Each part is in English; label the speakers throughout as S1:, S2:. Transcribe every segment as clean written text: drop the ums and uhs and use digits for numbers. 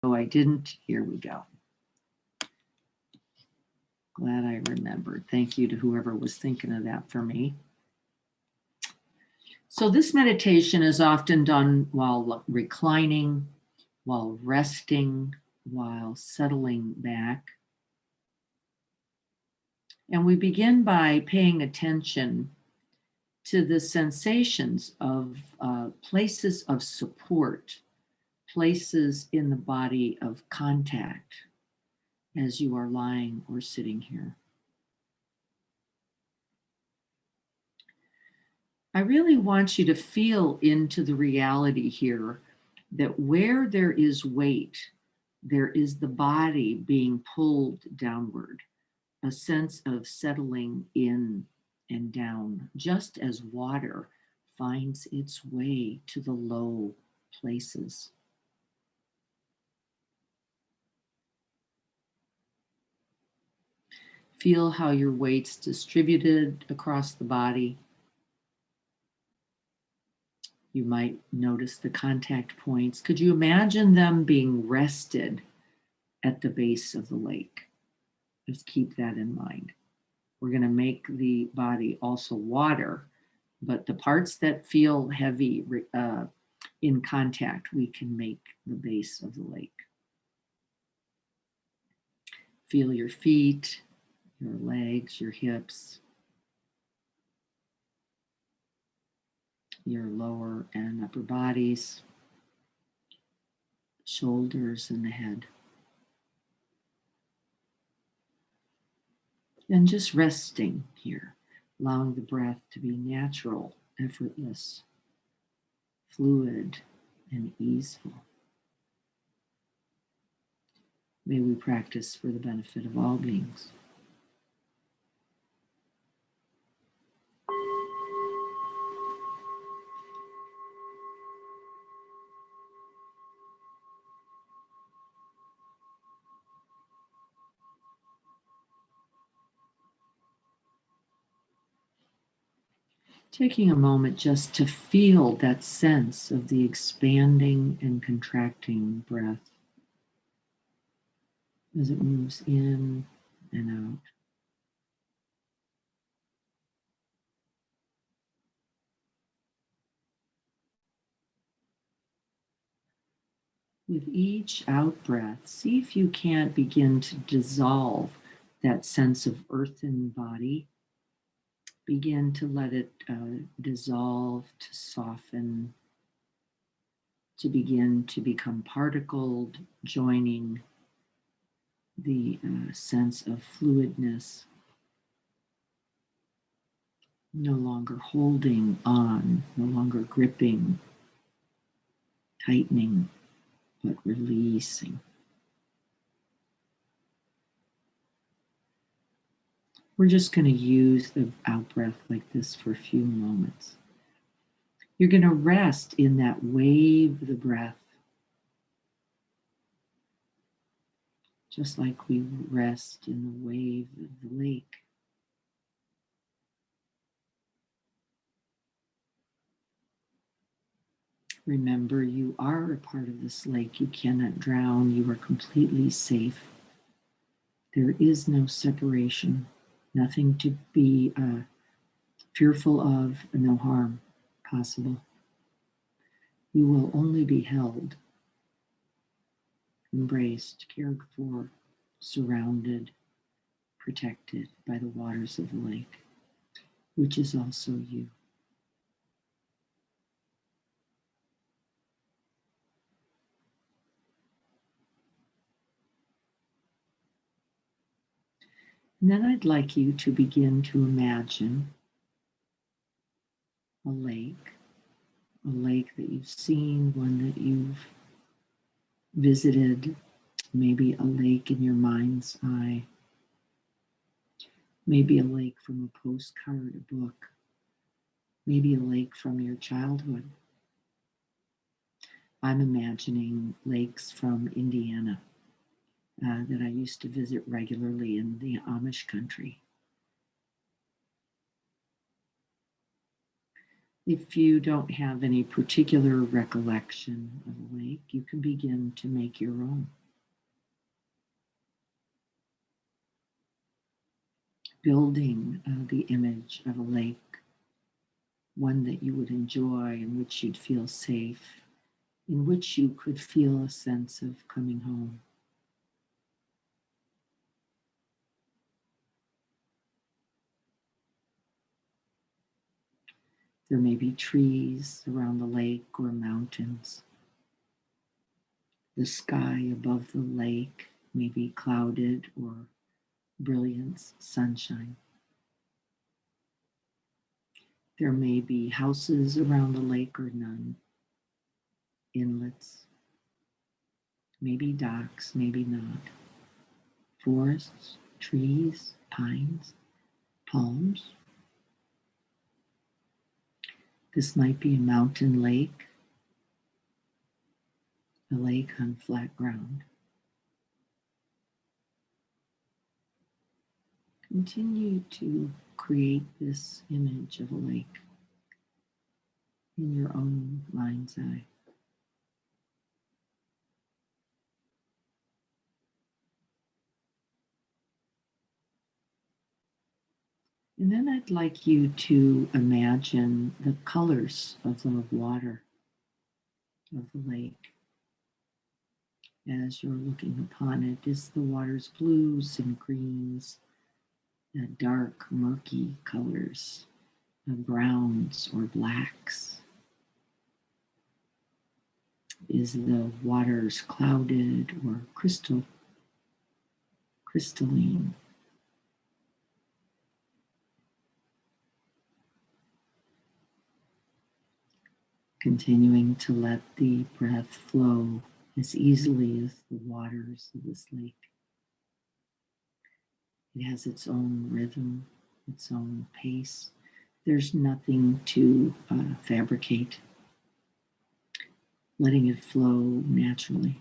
S1: No, I didn't. Here we go. Glad I remembered. Thank you to whoever was thinking of that for me. So this meditation is often done while reclining, while resting, while settling back. And we begin by paying attention to the sensations of places of support, places in the body of contact as you are lying or sitting here. I really want you to feel into the reality here that where there is weight, there is the body being pulled downward, a sense of settling in and down, just as water finds its way to the low places. Feel how your weight's distributed across the body. You might notice the contact points. Could you imagine them being rested at the base of the lake? Just keep that in mind. We're going to make the body also water, but the parts that feel heavy in contact, we can make the base of the lake. Feel your feet, your legs, your hips, your lower and upper bodies, shoulders, and the head. And just resting here, allowing the breath to be natural, effortless, fluid, and easeful. May we practice for the benefit of all beings. Taking a moment just to feel that sense of the expanding and contracting breath as it moves in and out. With each out breath, see if you can't begin to dissolve that sense of earthen body. Begin to let it dissolve, to soften, to begin to become particled, joining the sense of fluidness, no longer holding on, no longer gripping, tightening, but releasing. We're just going to use the out breath like this for a few moments. You're going to rest in that wave of the breath, just like we rest in the wave of the lake. Remember, you are a part of this lake. You cannot drown. You are completely safe. There is no separation, nothing to be fearful of, no harm possible. You will only be held, embraced, cared for, surrounded, protected by the waters of the lake, which is also you. And then I'd like you to begin to imagine a lake that you've seen, one that you've visited, maybe a lake in your mind's eye, maybe a lake from a postcard, a book, maybe a lake from your childhood. I'm imagining lakes from Indiana that I used to visit regularly in the Amish country. If you don't have any particular recollection of a lake, you can begin to make your own. Building the image of a lake, one that you would enjoy, in which you'd feel safe, in which you could feel a sense of coming home. There may be trees around the lake or mountains. The sky above the lake may be clouded or brilliant sunshine. There may be houses around the lake or none, inlets, maybe docks, maybe not, forests, trees, pines, palms. This might be a mountain lake, a lake on flat ground. Continue to create this image of a lake in your own mind's eye. And then I'd like you to imagine the colors of the water of the lake as you're looking upon it. Is the water's blues and greens, dark, murky colors, browns or blacks? Is the water's clouded or crystalline? Continuing to let the breath flow as easily as the waters of this lake. It has its own rhythm, its own pace. There's nothing to fabricate. Letting it flow naturally.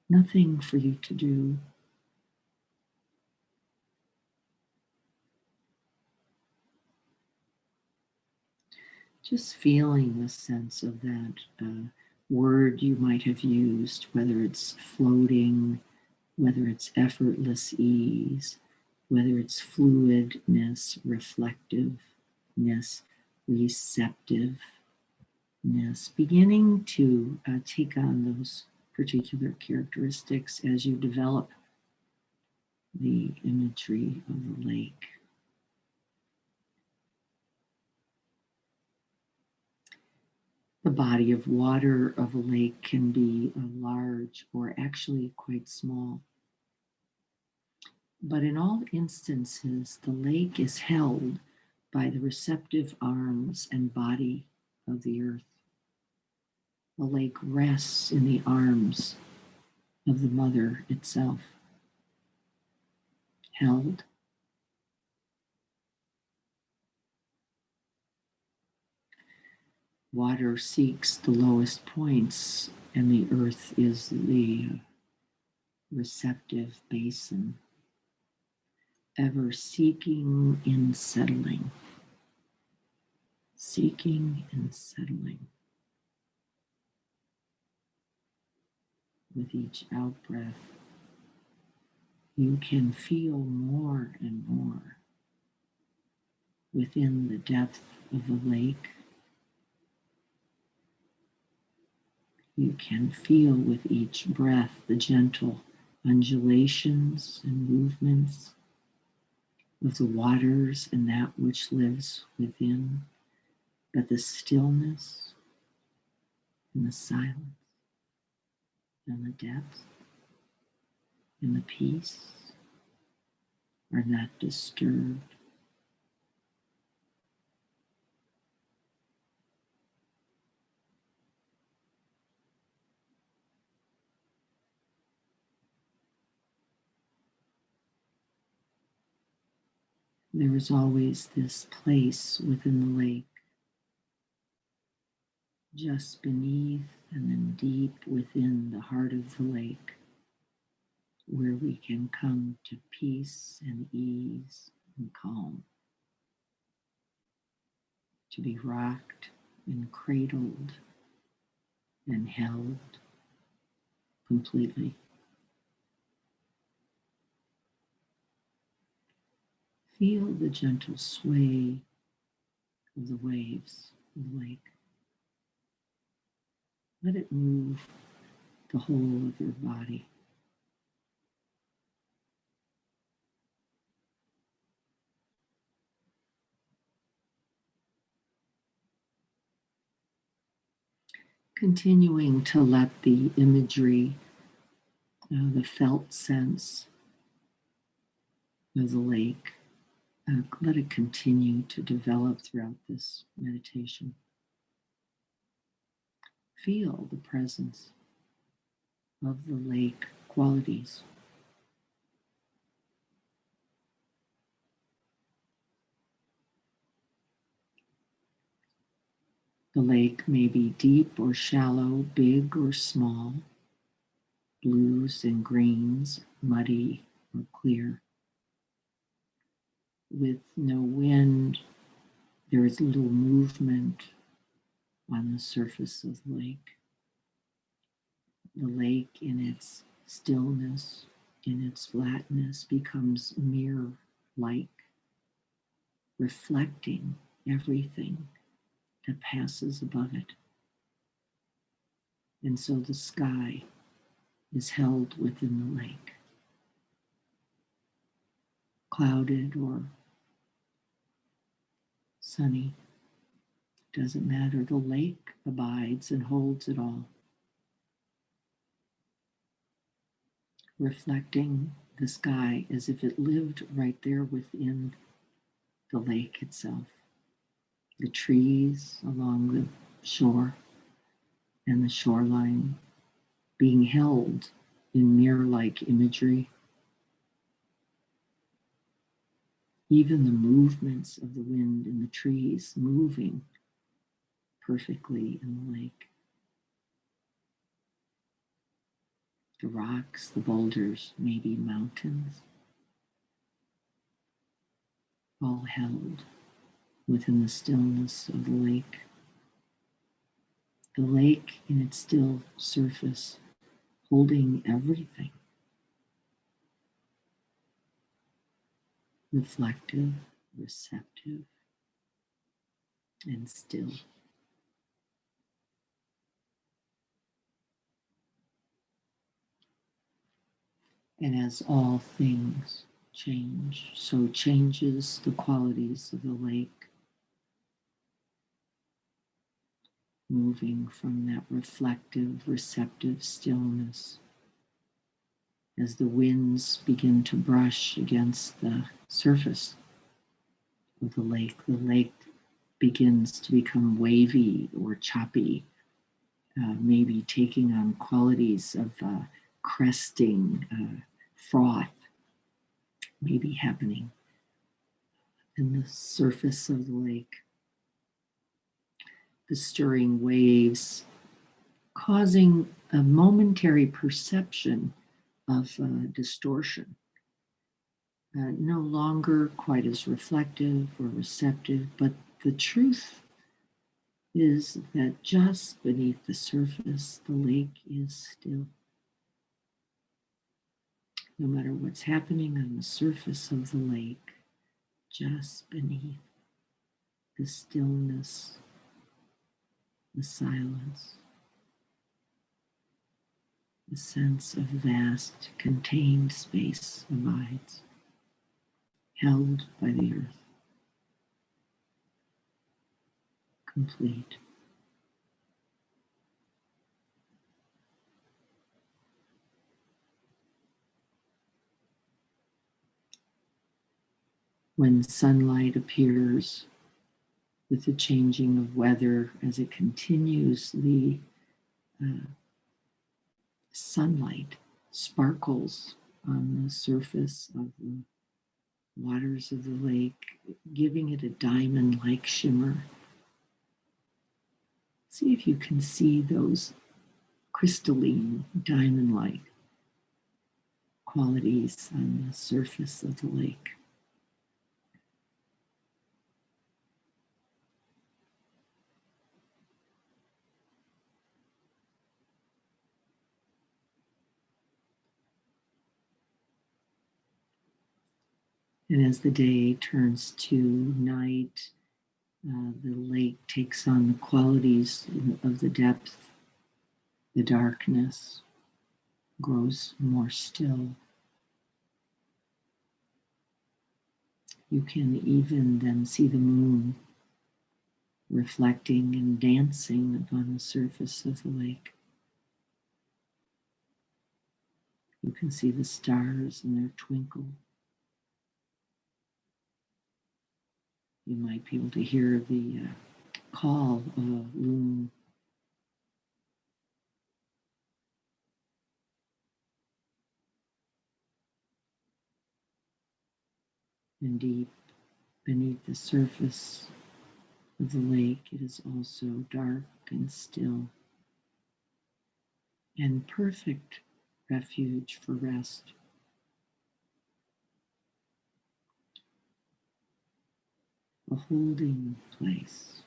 S1: Nothing for you to do. Just feeling the sense of that word you might have used, whether it's floating, whether it's effortless ease, whether it's fluidness, reflectiveness, receptiveness, beginning to take on those particular characteristics as you develop the imagery of the lake. The body of water of a lake can be large or actually quite small. But in all instances, the lake is held by the receptive arms and body of the earth. The lake rests in the arms of the mother itself, held. Water seeks the lowest points, and the earth is the receptive basin, ever seeking and settling, seeking and settling. With each out-breath, you can feel more and more within the depth of the lake. You can feel with each breath the gentle undulations and movements of the waters and that which lives within, but the stillness and the silence and the depth and the peace are not disturbed. There is always this place within the lake, just beneath and then deep within the heart of the lake, where we can come to peace and ease and calm, to be rocked and cradled and held completely. Feel the gentle sway of the waves of the lake. Let it move the whole of your body. Continuing to let the imagery, the felt sense of the lake, let it continue to develop throughout this meditation. Feel the presence of the lake qualities. The lake may be deep or shallow, big or small, blues and greens, muddy or clear. With no wind, there is little movement on the surface of the lake. The lake, in its stillness, in its flatness, becomes mirror-like, reflecting everything that passes above it. And so the sky is held within the lake, clouded or sunny. Doesn't matter. The lake abides and holds it all, reflecting the sky as if it lived right there within the lake itself. The trees along the shore and the shoreline being held in mirror-like imagery. Even the movements of the wind in the trees moving perfectly in the lake. The rocks, the boulders, maybe mountains, all held within the stillness of the lake. The lake in its still surface, holding everything. Reflective, receptive, and still. And as all things change, so changes the qualities of the lake, moving from that reflective, receptive stillness as the winds begin to brush against the surface of the lake. The lake begins to become wavy or choppy, maybe taking on qualities of cresting, froth, maybe happening in the surface of the lake. The stirring waves causing a momentary perception of distortion. No longer quite as reflective or receptive, but the truth is that just beneath the surface, the lake is still. No matter what's happening on the surface of the lake, just beneath the stillness, the silence, the sense of vast contained space abides, held by the earth, complete. When sunlight appears with the changing of weather, as it continues, the sunlight sparkles on the surface of the waters of the lake, giving it a diamond-like shimmer. See if you can see those crystalline, diamond-like qualities on the surface of the lake. And as the day turns to night, the lake takes on the qualities of the depth, the darkness grows more still. You can even then see the moon reflecting and dancing upon the surface of the lake. You can see the stars in their twinkle. You might be able to hear the call of a loon. And deep beneath the surface of the lake, it is also dark and still, and perfect refuge for rest. A holding place.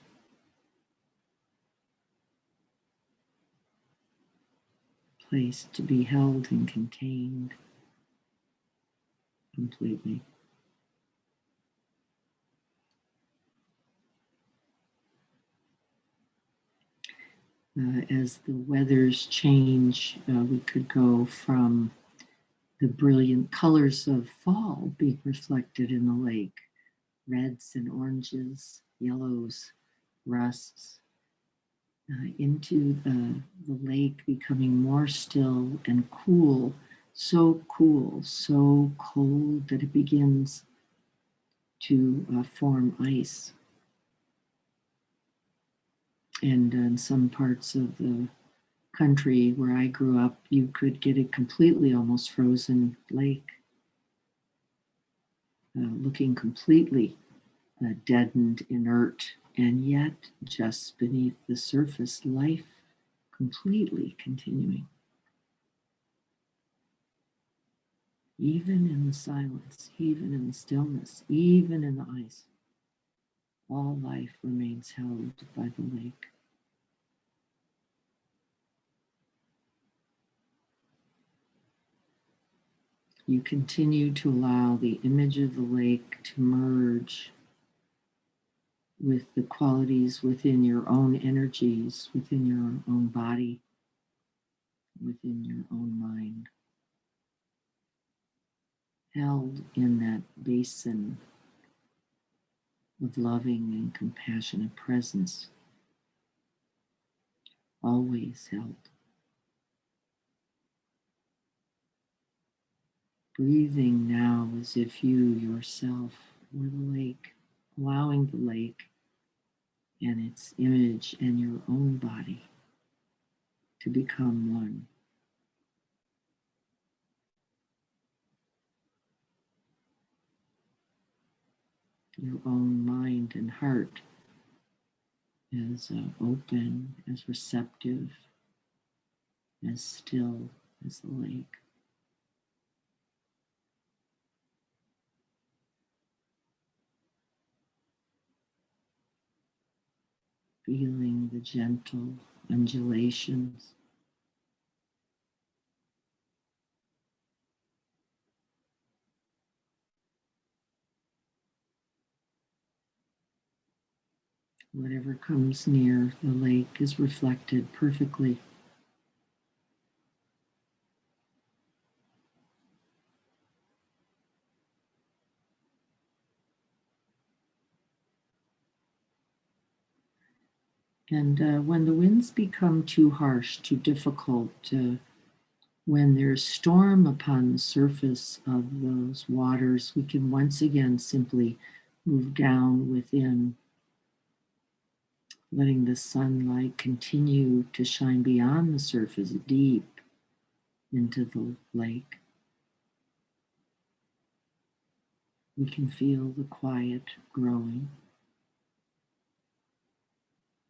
S1: Place to be held and contained completely. As the weathers change, we could go from the brilliant colors of fall being reflected in the lake, reds and oranges, yellows, rusts, into the lake becoming more still and cool, so cold that it begins to form ice. And in some parts of the country where I grew up, you could get a completely almost frozen lake, looking completely deadened, inert, and yet just beneath the surface, life completely continuing. Even in the silence, even in the stillness, even in the ice, all life remains held by the lake. You continue to allow the image of the lake to merge with the qualities within your own energies, within your own body, within your own mind, held in that basin of loving and compassionate presence, always held. Breathing now as if you yourself were the lake, allowing the lake and its image and your own body to become one. Your own mind and heart as open, as receptive, as still as the lake. Feeling the gentle undulations, whatever comes near the lake is reflected perfectly. And when the winds become too harsh, too difficult, when there's storm upon the surface of those waters, we can once again simply move down within, letting the sunlight continue to shine beyond the surface, deep into the lake. We can feel the quiet growing,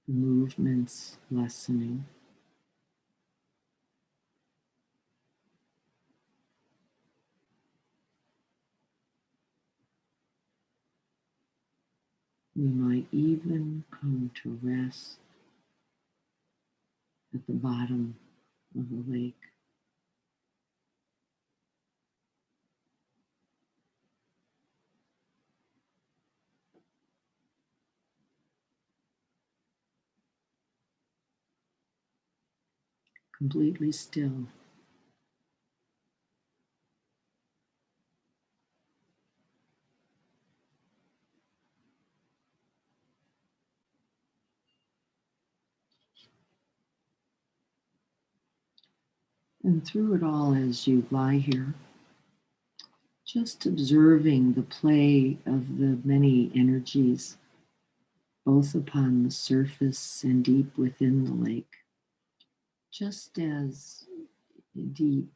S1: the movements lessening. We might even come to rest at the bottom of the lake. completely still. And through it all, as you lie here, just observing the play of the many energies, both upon the surface and deep within the lake, just as deep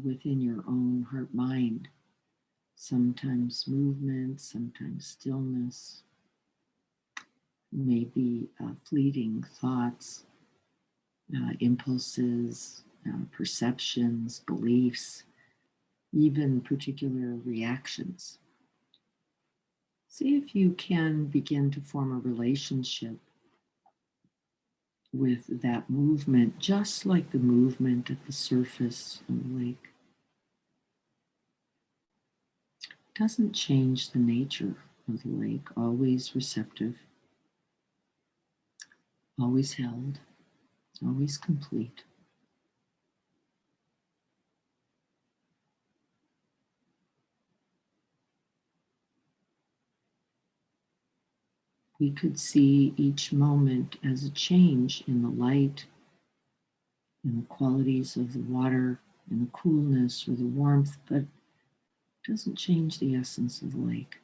S1: within your own heart mind, sometimes movement, sometimes stillness, maybe fleeting thoughts, impulses, perceptions, beliefs, even particular reactions. See if you can begin to form a relationship with that movement, just like the movement at the surface of the lake. It doesn't change the nature of the lake, always receptive, always held, always complete. We could see each moment as a change in the light, in the qualities of the water, in the coolness or the warmth, but it doesn't change the essence of the lake.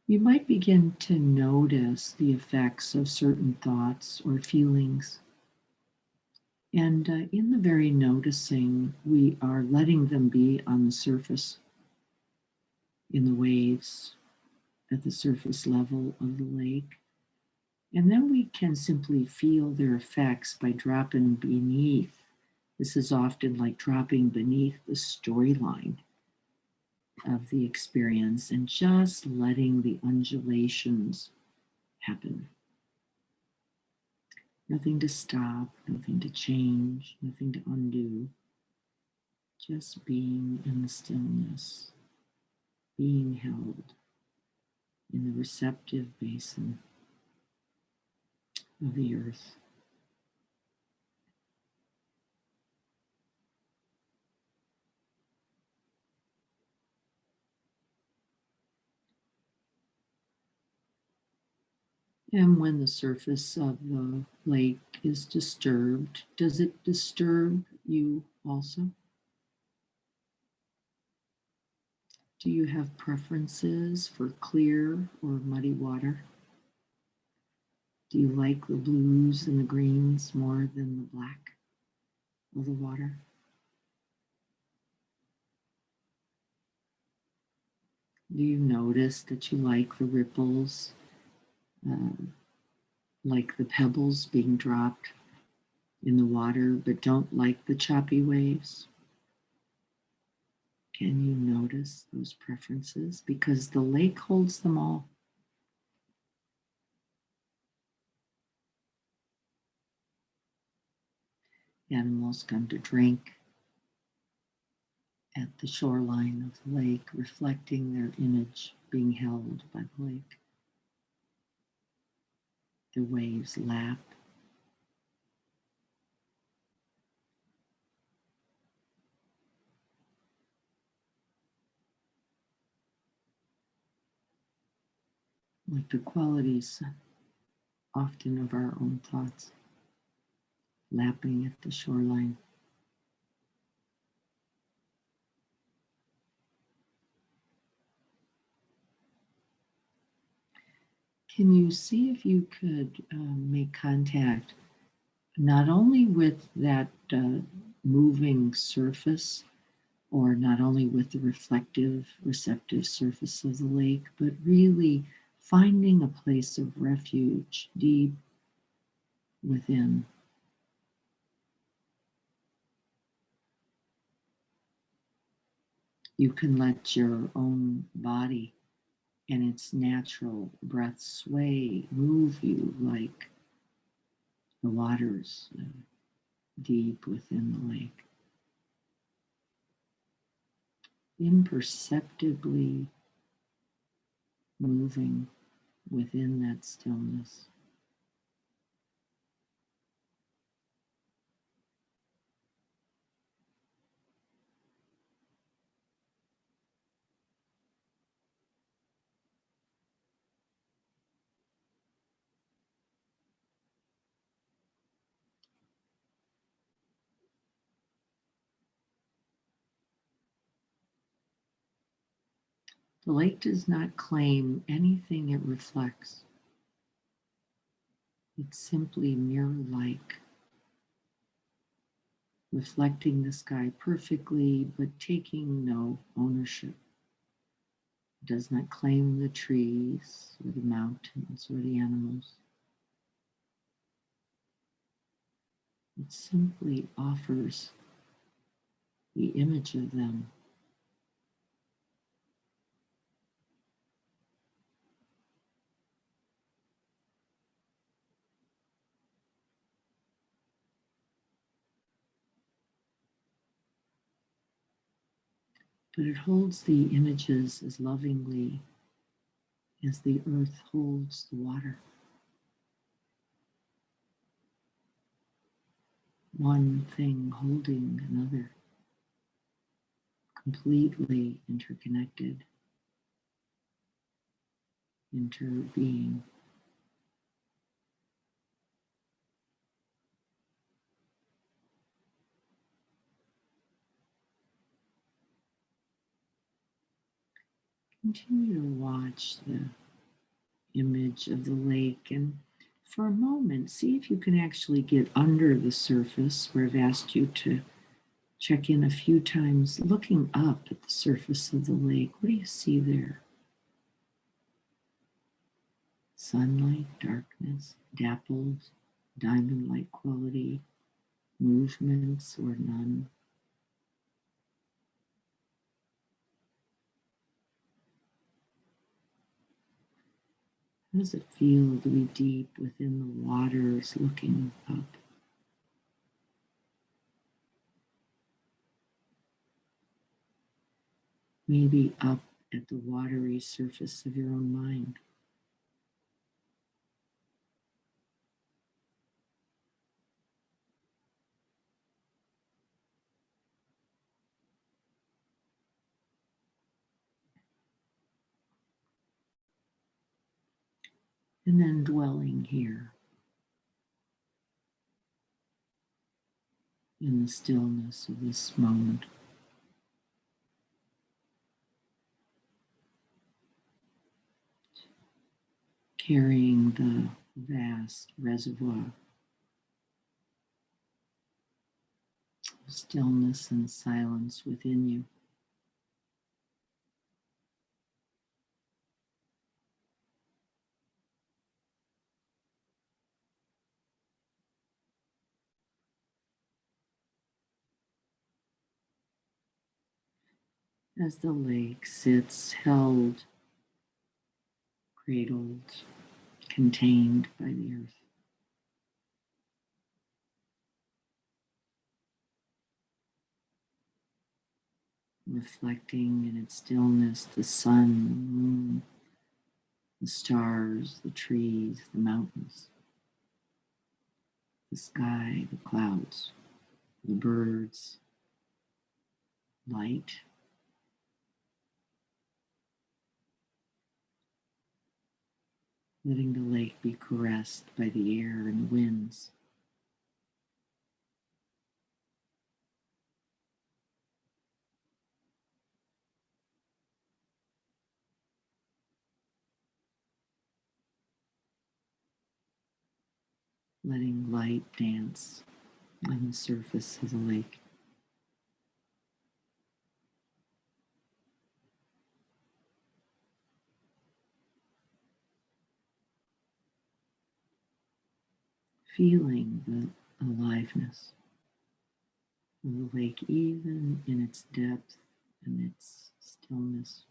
S1: You might begin to notice the effects of certain thoughts or feelings. And in the very noticing, we are letting them be on the surface, in the waves, at the surface level of the lake. And then we can simply feel their effects by dropping beneath. This is often like dropping beneath the storyline of the experience and just letting the undulations happen. Nothing to stop, nothing to change, nothing to undo. Just being in the stillness, being held in the receptive basin of the earth. And when the surface of the lake is disturbed, does it disturb you also? Do you have preferences for clear or muddy water? Do you like the blues and the greens more than the black of the water? Do you notice that you like the ripples, um, like the pebbles being dropped in the water, but don't like the choppy waves? Can you notice those preferences? Because the lake holds them all. Animals come to drink at the shoreline of the lake, reflecting their image being held by the lake. The waves lap. Like the qualities often of our own thoughts, lapping at the shoreline. Can you see if you could make contact not only with that moving surface, or not only with the reflective, receptive surface of the lake, but really finding a place of refuge deep within? You can let your own body and its natural breath sway, move you like the waters deep within the lake. imperceptibly moving within that stillness. The lake does not claim anything it reflects. It's simply mirror-like, reflecting the sky perfectly, but taking no ownership. It does not claim the trees or the mountains or the animals. It simply offers the image of them. But it holds the images as lovingly as the earth holds the water. One thing holding another, completely interconnected, interbeing. Continue to watch the image of the lake, and for a moment, see if you can actually get under the surface where I've asked you to check in a few times, looking up at the surface of the lake. What do you see there? Sunlight, darkness, dappled, diamond-like quality, movements or none? How does it feel to be deep within the waters looking up? Maybe up at the watery surface of your own mind. And then dwelling here in the stillness of this moment. Carrying the vast reservoir of stillness and silence within you. As the lake sits held, cradled, contained by the earth. Reflecting in its stillness the sun, the moon, the stars, the trees, the mountains, the sky, the clouds, the birds, light. Letting the lake be caressed by the air and winds. Letting light dance on the surface of the lake. Feeling the aliveness of the lake, even in its depth and its stillness.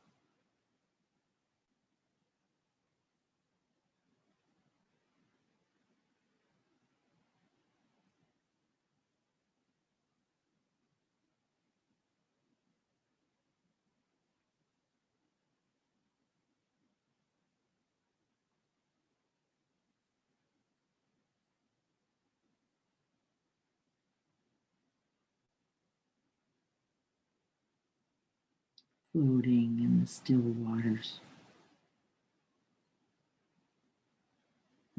S1: floating in the still waters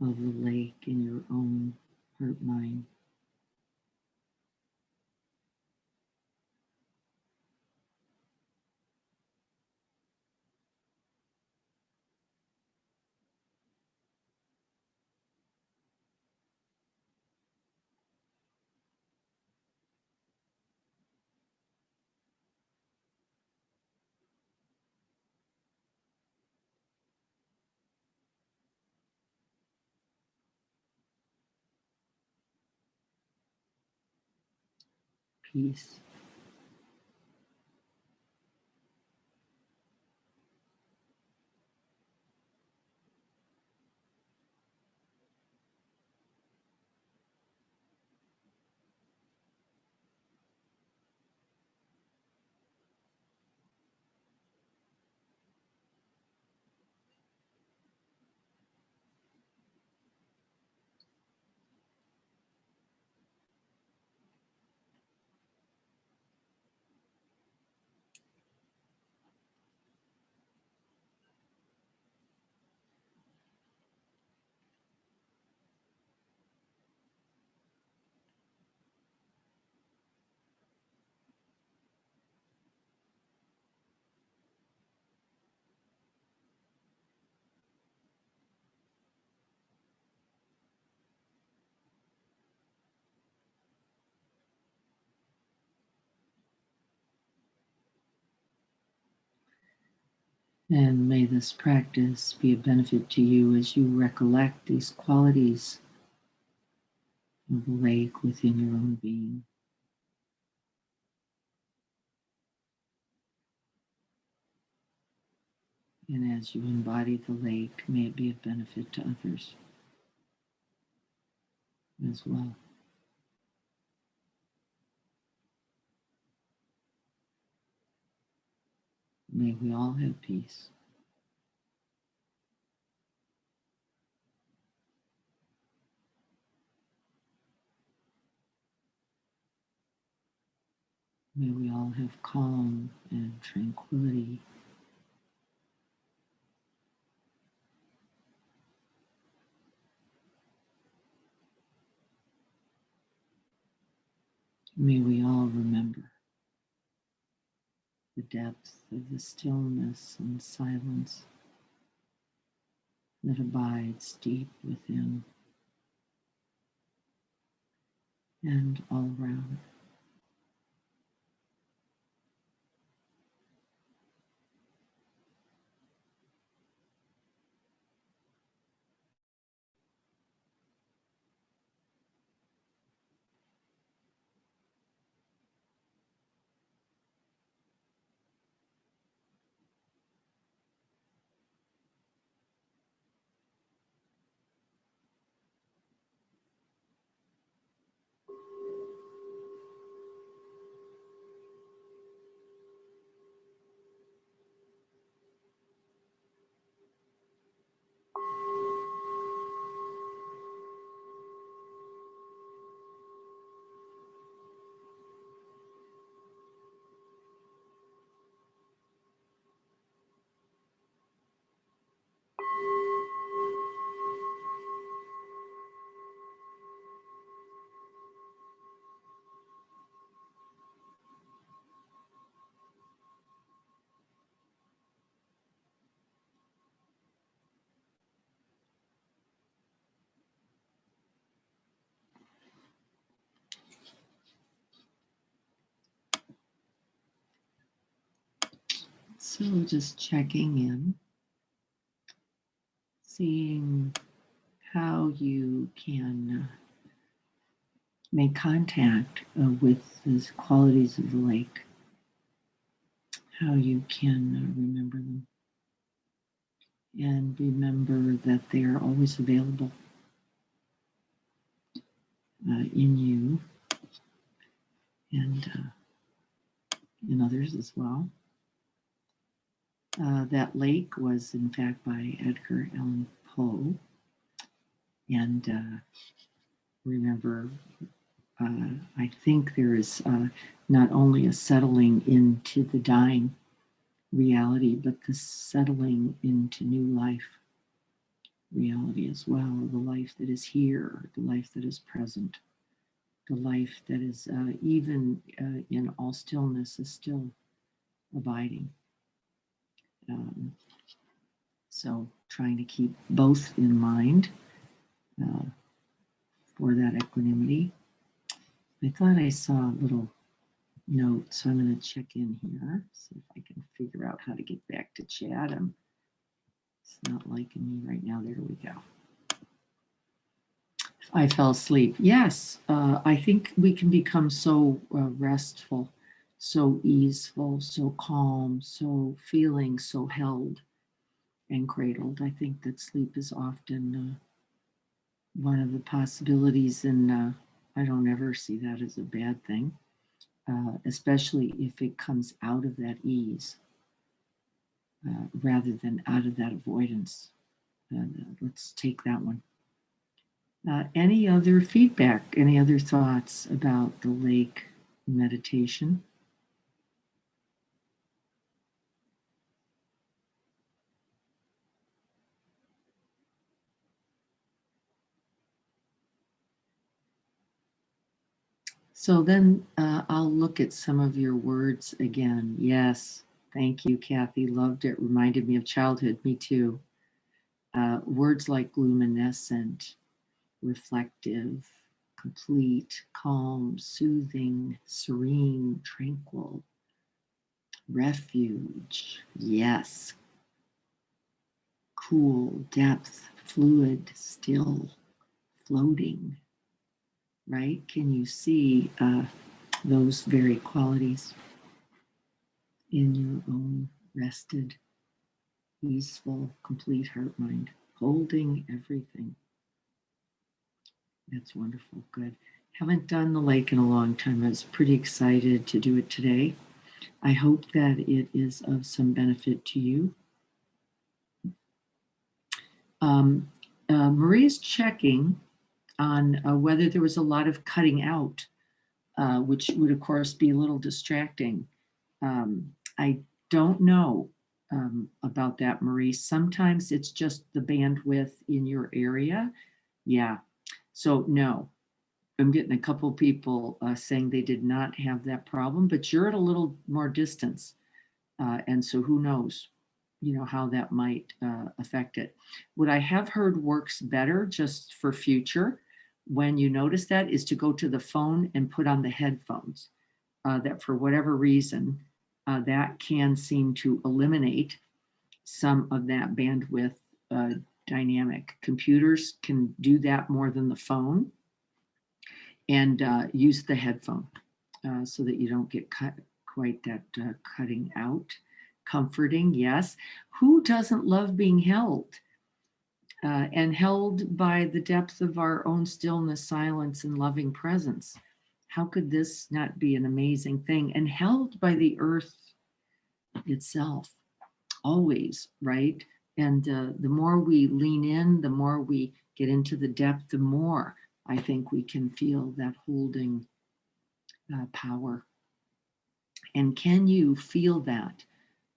S1: of the lake in your own heart mind. Peace. And may this practice be a benefit to you as you recollect these qualities of the lake within your own being. And as you embody the lake, may it be of benefit to others as well. May we all have peace. May we all have calm and tranquility. May we all remember the depth of the stillness and silence that abides deep within and all around. So just checking in, seeing how you can make contact with the qualities of the lake, how you can remember them, and remember that they are always available in you and in others as well. That lake was, in fact, by Edgar Allan Poe. And remember, I think there is not only a settling into the dying reality, but the settling into new life reality as well, the life that is here, the life that is present, the life that is even in all stillness is still abiding. Um, so trying to keep both in mind uh, for that equanimity. I thought I saw a little note, so I'm going to check in here, see if I can figure out how to get back to chat. It's not liking me right now. There we go. I fell asleep. Yes, I think we can become so restful, so easeful, so calm, so feeling so held and cradled. I think that sleep is often one of the possibilities, and I don't ever see that as a bad thing, especially if it comes out of that ease rather than out of that avoidance. Let's take that one. Any other feedback, any other thoughts about the lake meditation? So then I'll look at some of your words again. Yes, thank you, Kathy. Loved it. Reminded me of childhood. Me too. Words like luminescent, reflective, complete, calm, soothing, serene, tranquil, refuge. Yes, cool, depth, fluid, still, floating, right? Can you see those very qualities in your own rested, easeful, complete heart mind, holding everything? That's wonderful. Good. Haven't done the lake in a long time. I was pretty excited to do it today. I hope that it is of some benefit to you. Um, Marie's checking on whether there was a lot of cutting out, which would, of course, be a little distracting. I don't know about that, Marie. Sometimes it's just the bandwidth in your area. Yeah. So, no, I'm getting a couple people saying they did not have that problem, but you're at a little more distance. And so who knows, how that might affect it. What I have heard works better just for future when you notice that is to go to the phone and put on the headphones. That for whatever reason, that can seem to eliminate some of that bandwidth uh, dynamic. Computers can do that more than the phone, and use the headphone so that you don't get quite that cutting out. Comforting, yes. Who doesn't love being held? And held by the depth of our own stillness, silence, and loving presence. How could this not be an amazing thing? And held by the earth itself, always, right? And the more we lean in, the more we get into the depth, the more I think we can feel that holding power. And can you feel that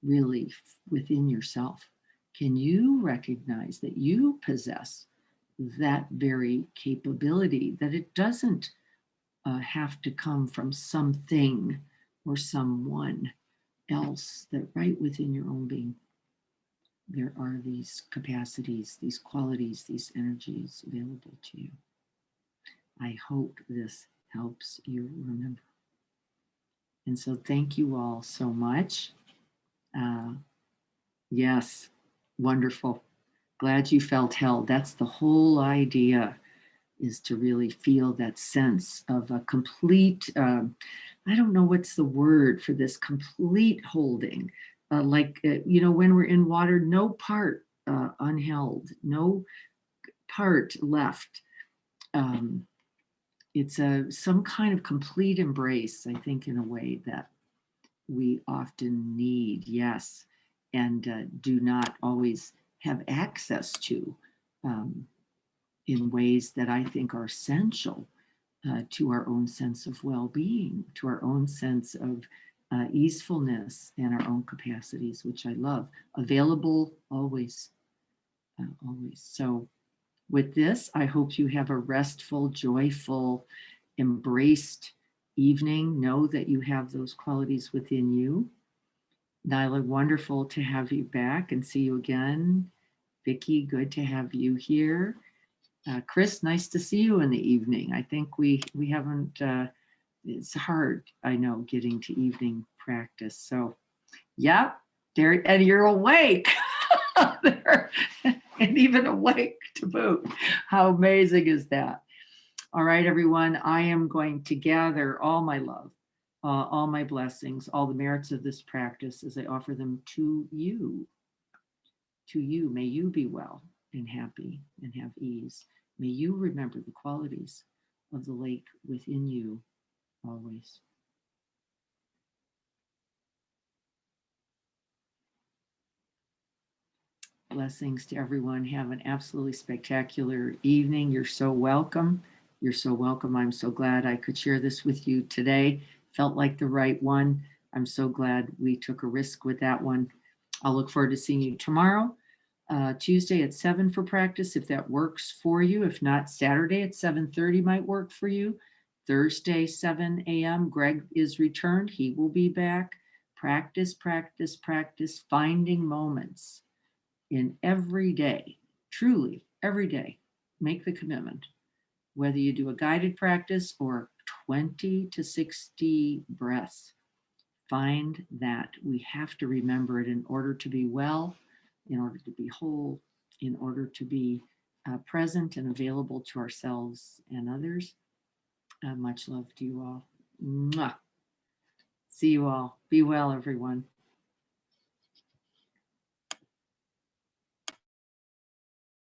S1: really within yourself? Can you recognize that you possess that very capability, that it doesn't have to come from something or someone else, that right within your own being, there are these capacities, these qualities, these energies available to you. I hope this helps you remember. And so thank you all so much. Uh, yes, wonderful. Glad you felt held. That's the whole idea, is to really feel that sense of a complete, I don't know what's the word for this, complete holding. When we're in water, no part unheld, no part left. Um, it's some kind of complete embrace, I think, in a way that we often need, yes, and do not always have access to in ways that I think are essential to our own sense of well being, to our own sense of easefulness, and our own capacities, which I love. Available always, always. So with this, I hope you have a restful, joyful, embraced evening. Know that you have those qualities within you. Nyla, wonderful to have you back and see you again. Vicki, good to have you here. Chris, nice to see you in the evening. I think we haven't, it's hard, I know, getting to evening practice. So, yeah, there, and you're awake. There, and even awake to boot. How amazing is that? All right, everyone, I am going to gather all my love, all my blessings, all the merits of this practice as I offer them to you. To you, may you be well and happy and have ease. May you remember the qualities of the lake within you always. Blessings to everyone. Have an absolutely spectacular evening. You're so welcome. You're so welcome. I'm so glad I could share this with you today. Felt like the right one. I'm so glad we took a risk with that one. I'll look forward to seeing you tomorrow, Tuesday at 7 for practice, if that works for you. If not, Saturday at 7:30 might work for you. Thursday, 7 a.m. Greg is returned. He will be back. Practice, practice, practice, finding moments in every day, truly every day. Make the commitment, whether you do a guided practice or 20 to 60 breaths. Find that. We have to remember it in order to be well, in order to be whole, in order to be present and available to ourselves and others. Much love to you all. Mwah. See you all. Be well, everyone.